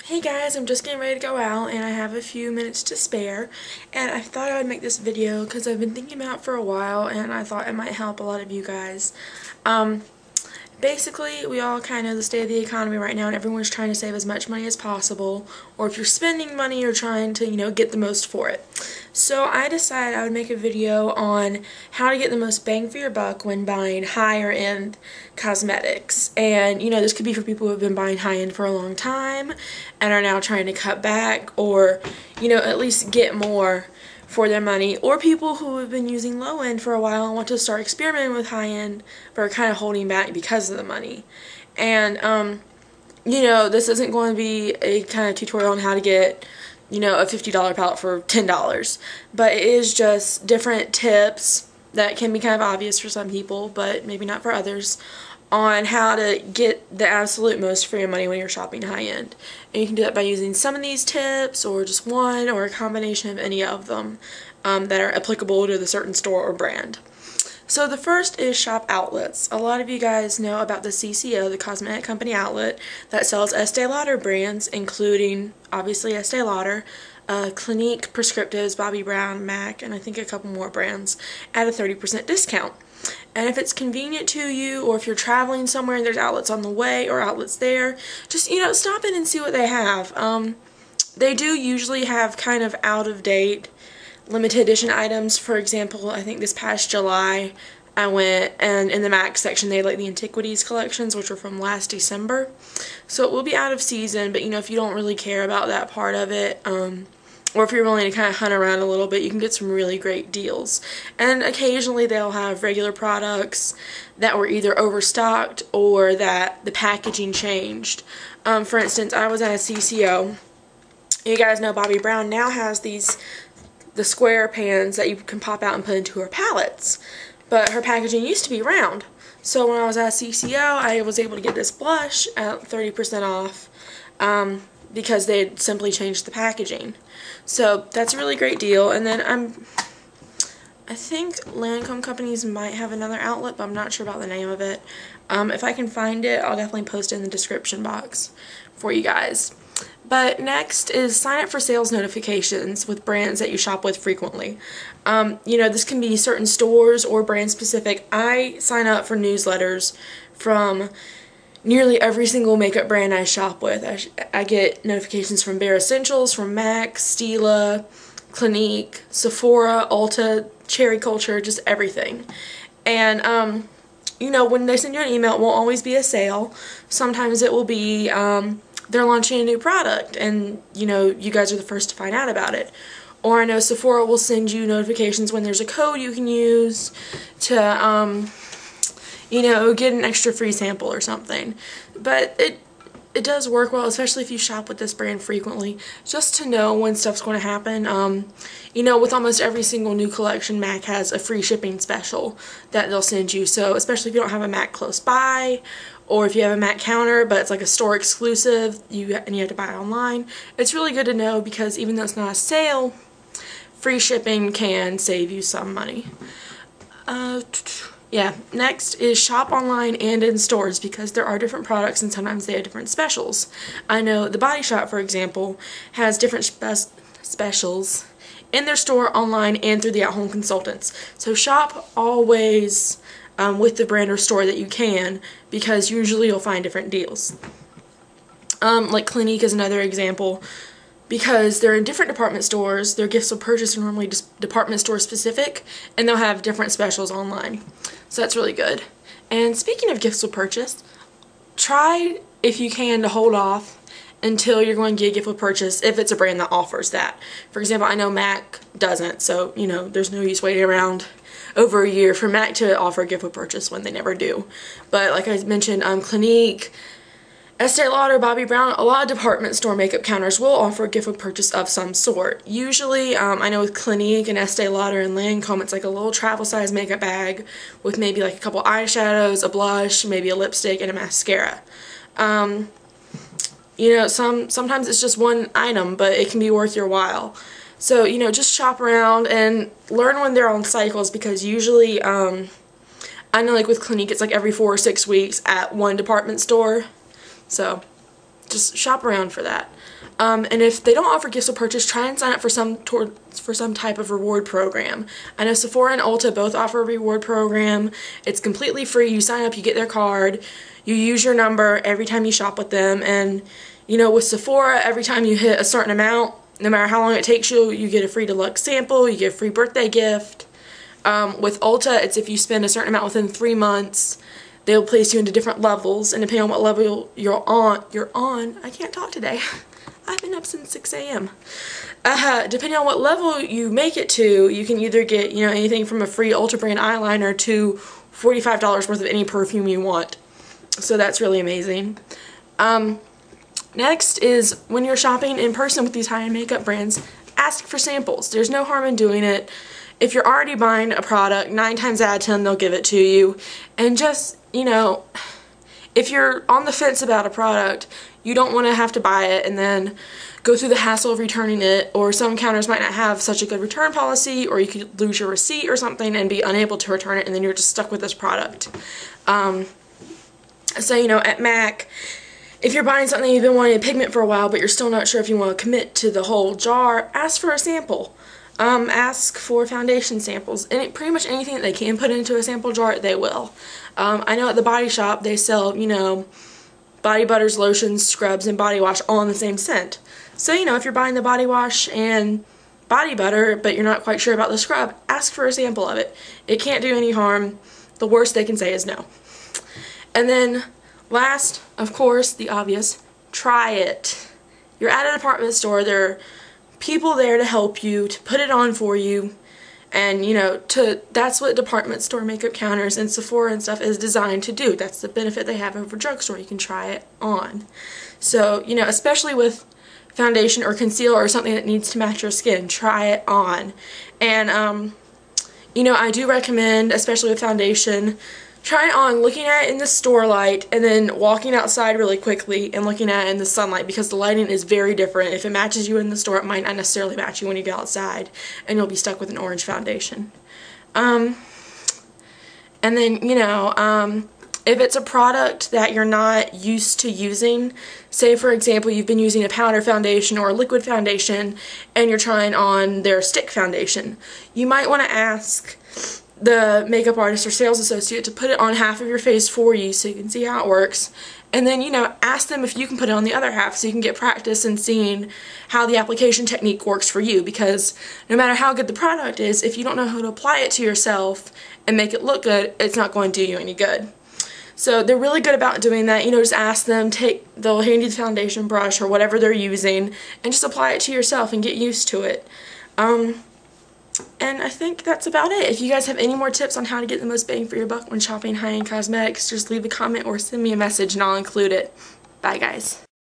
Hey guys, I'm just getting ready to go out and I have a few minutes to spare, and I thought I would make this video because I've been thinking about it for a while and I thought it might help a lot of you guys. Basically, we all kind of know the state of the economy right now and everyone's trying to save as much money as possible, or if you're spending money, you're trying to, get the most for it. So I decided I would make a video on how to get the most bang for your buck when buying higher end cosmetics. And this could be for people who have been buying high end for a long time and are now trying to cut back, or at least get more for their money, or people who have been using low end for a while and want to start experimenting with high end but are kind of holding back because of the money. And this isn't going to be a kind of tutorial on how to get a $50 palette for $10, but it is just different tips that can be kind of obvious for some people but maybe not for others, on how to get the absolute most for your money when you're shopping high end. And you can do that by using some of these tips, or just one, or a combination of any of them that are applicable to the certain store or brand. So the first is shop outlets. A lot of you guys know about the CCO, the Cosmetic Company outlet, that sells Estee Lauder brands, including obviously Estee Lauder, Clinique, Prescriptives, Bobbi Brown, MAC, and I think a couple more brands at a 30% discount. And if it's convenient to you, or if you're traveling somewhere and there's outlets on the way or outlets there, just stop in and see what they have. They do usually have kind of out of date limited edition items. For example, I think this past July I went, and in the MAC section they had like the Antiquities collections, which were from last December. So it will be out of season, but if you don't really care about that part of it, or if you're willing to kind of hunt around a little bit, you can get some really great deals. And occasionally they'll have regular products that were either overstocked or that the packaging changed. For instance, I was at a CCO. You guys know Bobbi Brown now has the square pans that you can pop out and put into her palettes. But her packaging used to be round. So when I was at CCO, I was able to get this blush at 30% off. Because they had simply changed the packaging. So that's a really great deal. And then I think Lancome Companies might have another outlet, but I'm not sure about the name of it. If I can find it, I'll definitely post it in the description box for you guys. But next is sign up for sales notifications with brands that you shop with frequently. This can be certain stores or brand specific. I sign up for newsletters from nearly every single makeup brand I shop with. I get notifications from Bare Essentials, from MAC, Stila, Clinique, Sephora, Ulta, Cherry Culture, just everything. And, when they send you an email, it won't always be a sale. Sometimes it will be, they're launching a new product, and, you guys are the first to find out about it. Or I know Sephora will send you notifications when there's a code you can use to, get an extra free sample or something. But it does work well, especially if you shop with this brand frequently, just to know when stuff's going to happen. With almost every single new collection, MAC has a free shipping special that they'll send you. So especially if you don't have a MAC close by, or if you have a MAC counter but it's like a store exclusive and you have to buy it online, it's really good to know, because even though it's not a sale, free shipping can save you some money. Yeah, next is shop online and in stores, because there are different products and sometimes they have different specials. I know The Body Shop, for example, has different specials in their store, online, and through the at-home consultants. So shop always with the brand or store that you can, because usually you'll find different deals. Like Clinique is another example, because they're in different department stores. Their gifts of purchase are normally just department store specific, and they'll have different specials online. So that's really good. And speaking of gifts of purchase, try, if you can, to hold off until you're going to get a gift of purchase if it's a brand that offers that. For example, I know MAC doesn't, so there's no use waiting around over a year for MAC to offer a gift of purchase when they never do. But like I mentioned, Clinique, Estee Lauder, Bobbi Brown, a lot of department store makeup counters will offer a gift of purchase of some sort. Usually, I know with Clinique and Estee Lauder and Lancome, it's like a little travel size makeup bag with maybe like a couple eyeshadows, a blush, maybe a lipstick, and a mascara. Sometimes it's just one item, but it can be worth your while. So, just shop around and learn when they're on cycles, because usually, I know like with Clinique, it's like every 4 or 6 weeks at one department store. So just shop around for that. And if they don't offer gifts with purchase, try and sign up for some type of reward program. I know Sephora and Ulta both offer a reward program. It's completely free. You sign up, you get their card, you use your number every time you shop with them, and you know, with Sephora, every time you hit a certain amount, no matter how long it takes you, you get a free deluxe sample, you get a free birthday gift. With Ulta, it's if you spend a certain amount within 3 months, they'll place you into different levels, and depending on what level you're on, I can't talk today. I've been up since 6 a.m. Depending on what level you make it to, you can either get, you know, anything from a free Ulta brand eyeliner to $45 worth of any perfume you want. So that's really amazing. Next is when you're shopping in person with these high-end makeup brands, ask for samples. There's no harm in doing it. If you're already buying a product, 9 times out of 10 they'll give it to you. And just, you know, if you're on the fence about a product, you don't want to have to buy it and then go through the hassle of returning it, or some counters might not have such a good return policy, or you could lose your receipt or something and be unable to return it, and then you're just stuck with this product. So, you know, at MAC, if you're buying something you've been wanting a pigment for a while but you're still not sure if you want to commit to the whole jar, ask for a sample. Ask for foundation samples, and pretty much anything that they can put into a sample jar, they will. I know at the Body Shop they sell, you know, body butters, lotions, scrubs, and body wash all in the same scent. So, you know, if you're buying the body wash and body butter but you're not quite sure about the scrub, ask for a sample of it. It can't do any harm. The worst they can say is no. And then last, of course, the obvious, try it. You're at a department store, there are people there to help you, to put it on for you, and you know, that's what department store makeup counters and Sephora and stuff is designed to do. That's the benefit they have over drugstore. You can try it on. So, you know, especially with foundation or concealer or something that needs to match your skin, try it on. And you know, I do recommend, especially with foundation, try it on looking at it in the store light and then walking outside really quickly and looking at it in the sunlight, because the lighting is very different. If it matches you in the store, it might not necessarily match you when you go outside, and you'll be stuck with an orange foundation. And then, you know, if it's a product that you're not used to using, say for example you've been using a powder foundation or a liquid foundation and you're trying on their stick foundation, you might want to ask the makeup artist or sales associate to put it on half of your face for you so you can see how it works, and then, you know, ask them if you can put it on the other half so you can get practice in seeing how the application technique works for you, because no matter how good the product is, if you don't know how to apply it to yourself and make it look good, it's not going to do you any good. So they're really good about doing that. You know, just ask them, they'll hand you the foundation brush or whatever they're using and just apply it to yourself and get used to it. And I think that's about it. If you guys have any more tips on how to get the most bang for your buck when shopping high-end cosmetics, just leave a comment or send me a message and I'll include it. Bye, guys.